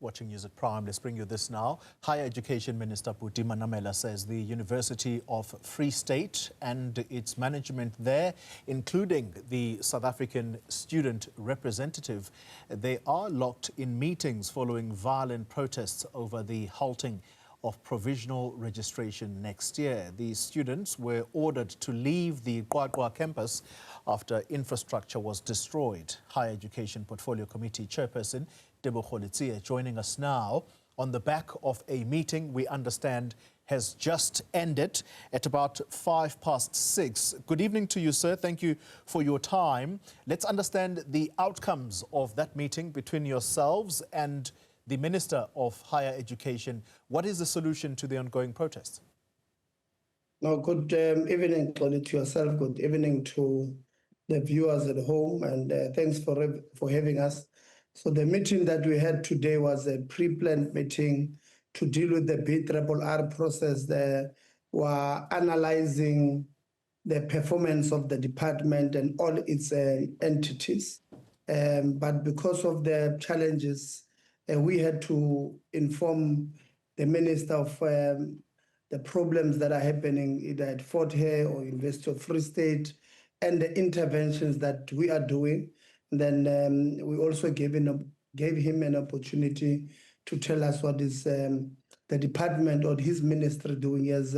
Watching News at Prime, let's bring you this now. Higher Education Minister Buti Manamela says the University of Free State and its management there, including the South African student representative, they are locked in meetings following violent protests over the halting of provisional registration next year. The students were ordered to leave the Qwaqwa campus after infrastructure was destroyed. Higher Education Portfolio Committee chairperson Tebogo Letsie joining us now on the back of a meeting we understand has just ended at about 6:05. Good evening to you, sir. Thank you for your time. Let's understand the outcomes of that meeting between yourselves and the Minister of Higher Education. What is the solution to the ongoing protests? No, good evening, Tony, to yourself. Good evening to the viewers at home, and thanks for having us. So the meeting that we had today was a pre-planned meeting to deal with the BRRR process. They were analyzing the performance of the department and all its entities. But because of the challenges, we had to inform the Minister of the problems that are happening either at Fort Hare or University of Free State and the interventions that we are doing. Then we also gave him an opportunity to tell us what is the department or his ministry doing. He has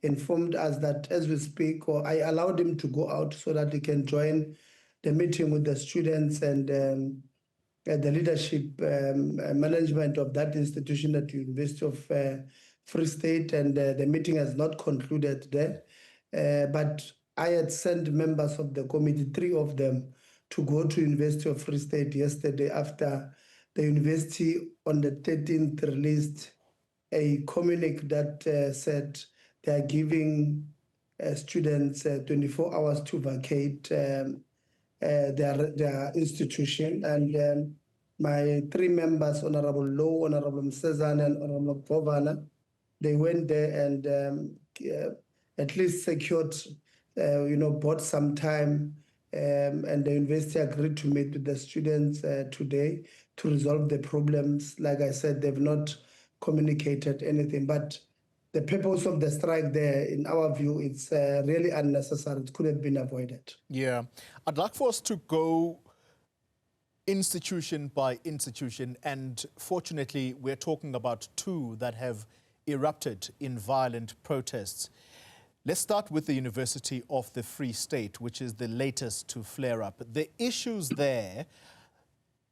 informed us that as we speak, or I allowed him to go out so that he can join the meeting with the students and the leadership management of that institution at the University of Free State, and the meeting has not concluded there. But I had sent members of the committee, 3 of them, to go to University of Free State yesterday after the university on the 13th released a communique that said they are giving students 24 hours to vacate their institution. And my 3 members, Honorable Low, Honorable Msezana, and Honorable Governor, they went there and at least secured, bought some time. And the university agreed to meet with the students today to resolve the problems. Like I said, they've not communicated anything, but the purpose of the strike there, in our view, it's really unnecessary. It could have been avoided. Yeah. I'd like for us to go institution by institution, and fortunately, we're talking about 2 that have erupted in violent protests. Let's start with the University of the Free State, which is the latest to flare up. The issues there,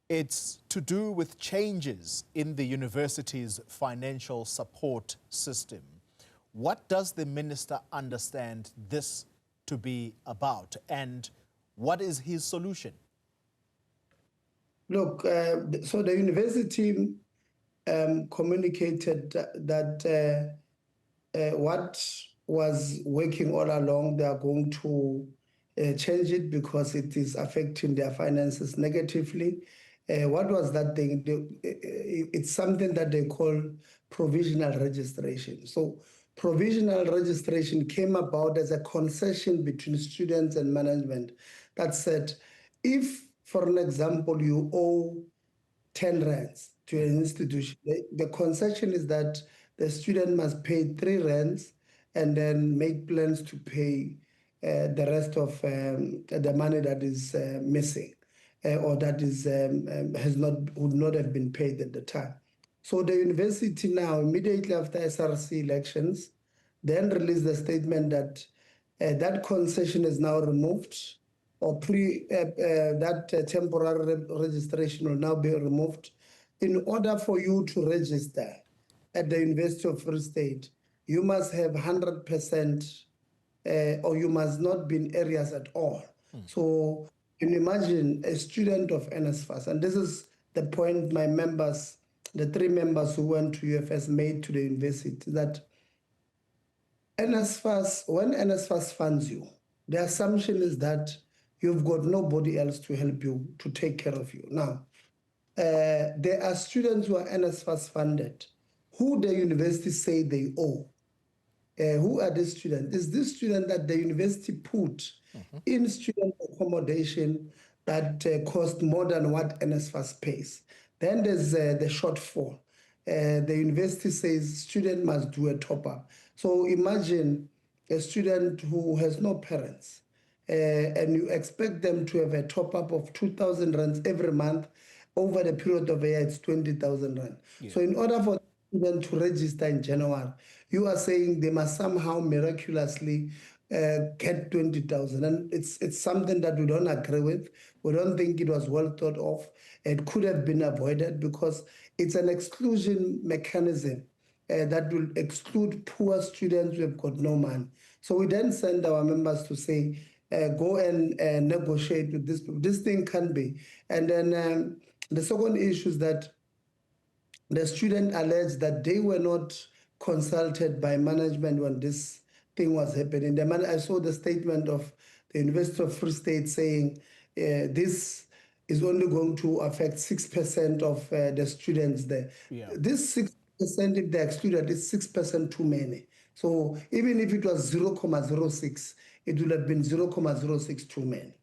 it's to do with changes in the university's financial support system. What does the minister understand this to be about, and what is his solution? Look, so the university communicated that what was working all along, they are going to change it because it is affecting their finances negatively. What was that thing? It's something that they call provisional registration. So provisional registration came about as a concession between students and management that said, if, for an example, you owe 10 rands to an institution, the concession is that the student must pay 3 rands and then make plans to pay the rest of the money that is missing or that is would not have been paid at the time. So the university now, immediately after SRC elections, then released a statement that that concession is now removed, or that temporary registration will now be removed. In order for you to register at the University of Free State, you must have 100%, or you must not be in areas at all. So you can imagine a student of NSFAS, and this is the point my members, the 3 members who went to UFS made to the university, that NSFAS, when NSFAS funds you, the assumption is that you've got nobody else to help you, to take care of you. Now, there are students who are NSFAS funded, who the university say they owe. Who are these students? Is this student that the university put in student accommodation that cost more than what NSFAS pays? Then there's the shortfall. The university says student must do a top-up. So imagine a student who has no parents, and you expect them to have a top-up of 2,000 rands every month. Over the period of a year, it's 20,000 rand. Yeah. So in order for them to register in January, you are saying they must somehow miraculously get 20,000. And it's something that we don't agree with. We don't think it was well thought of. It could have been avoided because it's an exclusion mechanism that will exclude poor students who have got no money. So we then send our members to say, go and negotiate with this. This thing can be. And then the second issue is that the student alleged that they were not consulted by management when this thing was happening. I saw the statement of the University of Free State saying this is only going to affect 6% of the students there. Yeah. This 6%, if they're excluded, is 6% too many. So even if it was 0.06, it would have been 0.06 too many.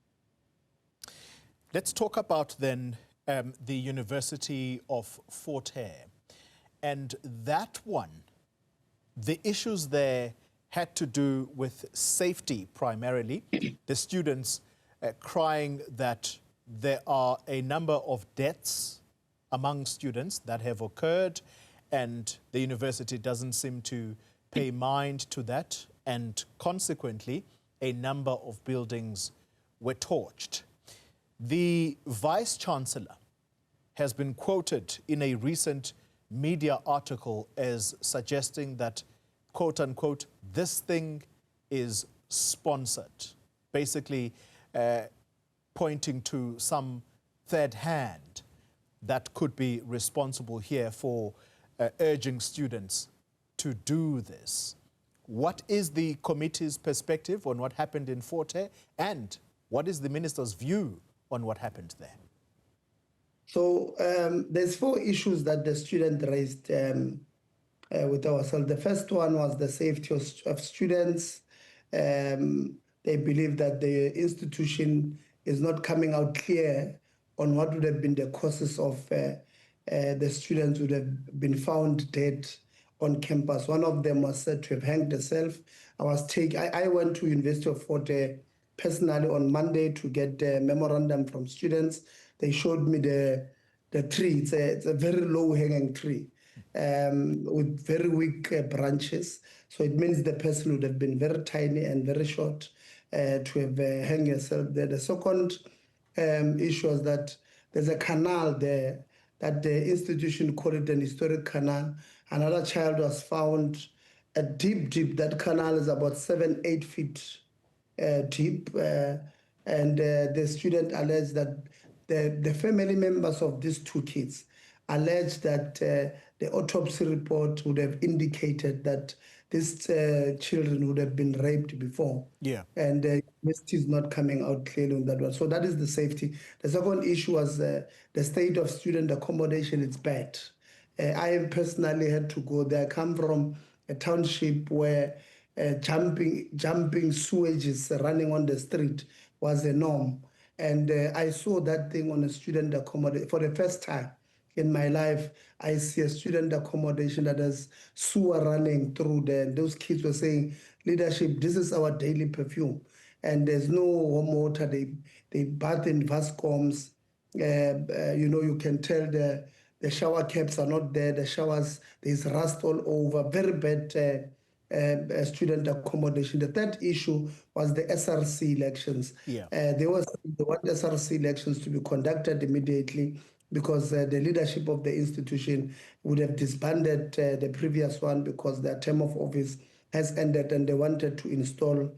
Let's talk about then the University of Fort Hare. And that one, the issues there had to do with safety primarily. The students crying that there are a number of deaths among students that have occurred, and the university doesn't seem to pay mind to that, and consequently, a number of buildings were torched. The Vice-Chancellor has been quoted in a recent media article as suggesting that, quote unquote, this thing is sponsored, basically pointing to some third hand that could be responsible here for urging students to do this. What is the committee's perspective on what happened in Fort Hare, and what is the minister's view on what happened there? So there's 4 issues that the student raised with ourselves. The first one was the safety of students. They believe that the institution is not coming out clear on what would have been the causes of the students would have been found dead on campus. One of them was said to have hanged herself. I went to University of Fort Hare personally on Monday to get a memorandum from students. They showed me the tree. It's a very low-hanging tree with very weak branches. So it means the person would have been very tiny and very short to have hanged herself there. The second issue was that there's a canal there that the institution called it an historic canal. Another child was found deep. That canal is about 7-8 feet deep, and the student alleged that the family members of these 2 kids alleged that the autopsy report would have indicated that these children would have been raped before. Yeah. And the university is not coming out clearly on that one. So that is the safety. The second issue was the state of student accommodation. It's bad. I personally had to go there. I come from a township where jumping sewages running on the street was a norm. And I saw that thing on a student accommodation. For the first time in my life, I see a student accommodation that has sewer running through there. And those kids were saying, leadership, this is our daily perfume. And there's no warm water. They bath in Vascoms. You can tell the shower caps are not there. The showers, there's rust all over. Very bad student accommodation. The third issue was the SRC elections. Yeah. They want SRC elections to be conducted immediately because the leadership of the institution would have disbanded the previous one because their term of office has ended and they wanted to install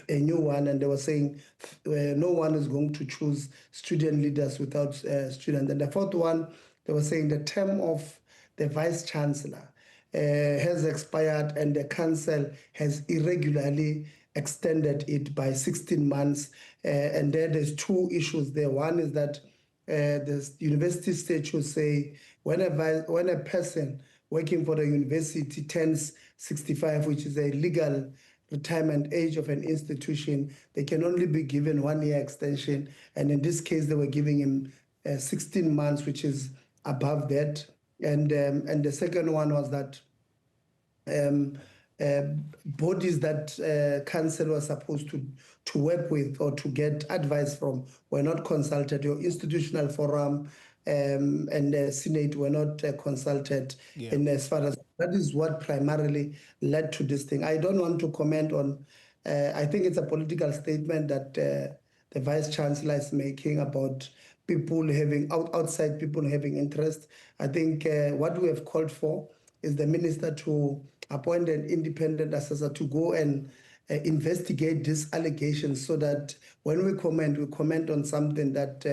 a new one, and they were saying no one is going to choose student leaders without students. And the fourth one, they were saying the term of the vice-chancellor has expired and the council has irregularly extended it by 16 months. And then there's 2 issues there. One is that the university statutes say when a person working for the university turns 65, which is a legal retirement age of an institution, they can only be given 1-year extension. And in this case, they were giving him 16 months, which is above that. And the second one was that bodies that council was supposed to work with or to get advice from were not consulted. Your institutional forum and the Senate were not consulted. Yeah. And as far as that is what primarily led to this thing. I don't want to comment on. I think it's a political statement that the Vice Chancellor is making about people having outside people having interest. I think what we have called for is the minister to appoint an independent assessor to go and investigate these allegations, so that when we comment on something that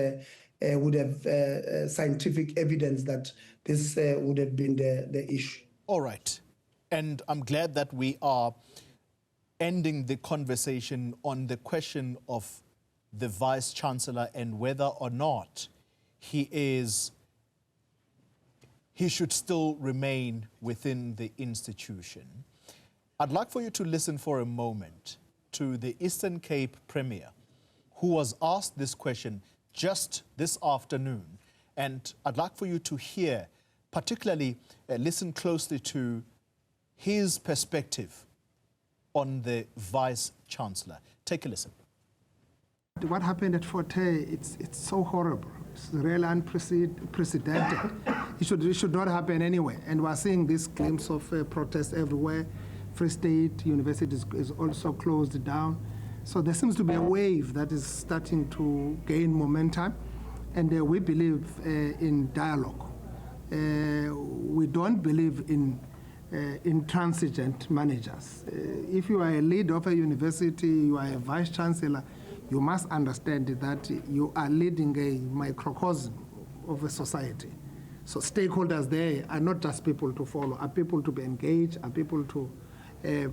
would have scientific evidence that this would have been the issue. All right. And I'm glad that we are ending the conversation on the question of the Vice Chancellor and whether or not he should still remain within the institution. I'd like for you to listen for a moment to the Eastern Cape Premier, who was asked this question just this afternoon. And I'd like for you to hear, particularly listen closely to his perspective on the Vice Chancellor. Take a listen. What happened at Fort Hare, it's so horrible. It's really unprecedented. It should not happen anyway. And we're seeing this glimpse of protests everywhere. Free State University is also closed down. So there seems to be a wave that is starting to gain momentum. And we believe in dialogue. We don't believe in intransigent managers. If you are a leader of a university, you are a vice chancellor, you must understand that you are leading a microcosm of a society. So stakeholders there are not just people to follow, are people to be engaged, are people to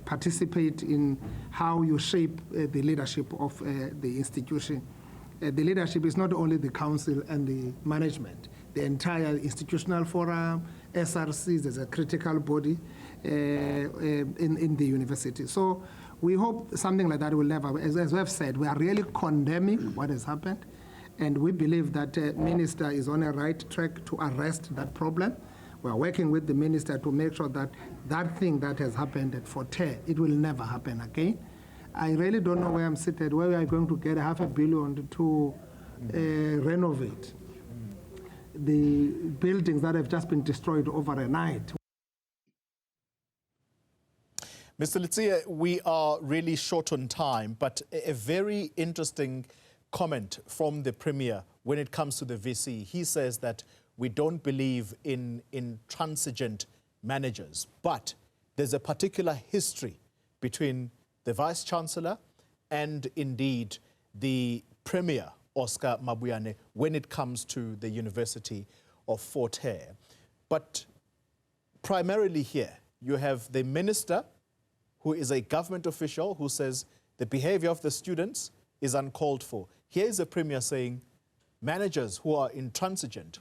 participate in how you shape the leadership of the institution. The leadership is not only the council and the management, the entire institutional forum, SRCs as a critical body in the university. So we hope something like that will never, as we have said, we are really condemning what has happened, and we believe that the minister is on a right track to arrest that problem. We are working with the minister to make sure that that thing that has happened at Fort Hare, it will never happen again. I really don't know where I'm seated, where we are going to get $500 million to renovate the buildings that have just been destroyed over a night. Mr. Letsie, we are really short on time, but a very interesting comment from the Premier when it comes to the VC. He says that we don't believe in intransigent managers, but there's a particular history between the Vice Chancellor and indeed the Premier, Oscar Mabuyane, when it comes to the University of Fort Hare. But primarily here, you have the Minister, who is a government official, who says the behavior of the students is uncalled for. Here is the Premier saying managers who are intransigent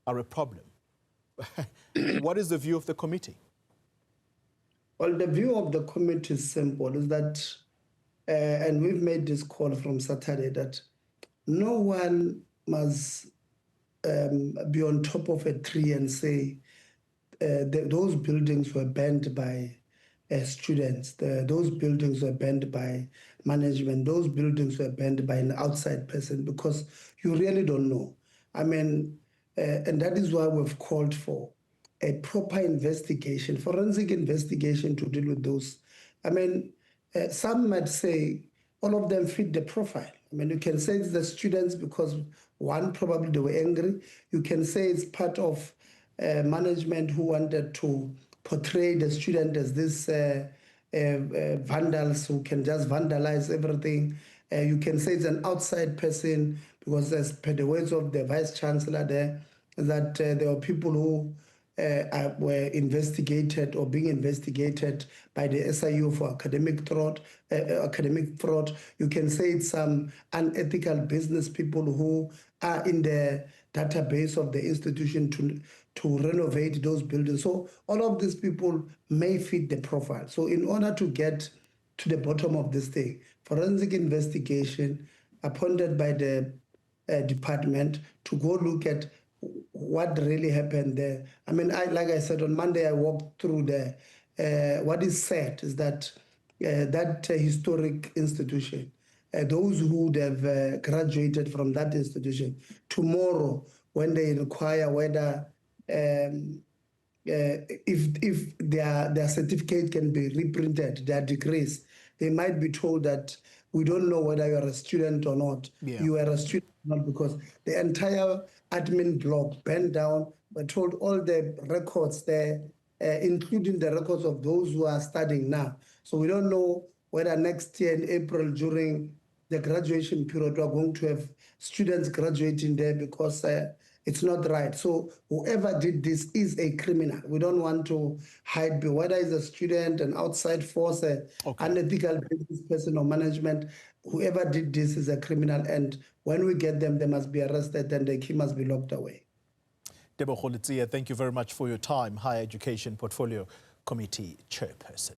are a problem. What is the view of the committee? Well, the view of the committee is simple, is that, and we've made this call from Saturday, that no one must be on top of a tree and say those buildings were banned by students, those buildings were banned by management, those buildings were banned by an outside person, because you really don't know. I mean, and that is why we've called for a proper investigation, forensic investigation to deal with those. I mean, some might say all of them fit the profile. I mean, you can say it's the students because one, probably they were angry. You can say it's part of management who wanted to portray the student as this vandals who can just vandalize everything. You can say it's an outside person because, as per the words of the Vice Chancellor there, that there were people who were investigated or being investigated by the SIU for academic fraud. You can say it's some unethical business people who are in the database of the institution to renovate those buildings. So all of these people may fit the profile. So in order to get to the bottom of this thing, forensic investigation appointed by the department to go look at what really happened there. I mean, like I said, on Monday, I walked through there. What is said is that that historic institution, those who would have graduated from that institution, tomorrow, when they inquire whether if their certificate can be reprinted, their degrees, they might be told that we don't know whether you are a student or not. Yeah. You are a student or not, because the entire admin block bent down. We're told all the records there, including the records of those who are studying now. So we don't know whether next year in April, during the graduation period, we're going to have students graduating there, because it's not right. So whoever did this is a criminal. We don't want to hide whether it's a student, an outside force, unethical business person or management. Whoever did this is a criminal, and when we get them, they must be arrested and the key must be locked away. Tebogo Letsie, thank you very much for your time. Higher Education Portfolio Committee Chairperson.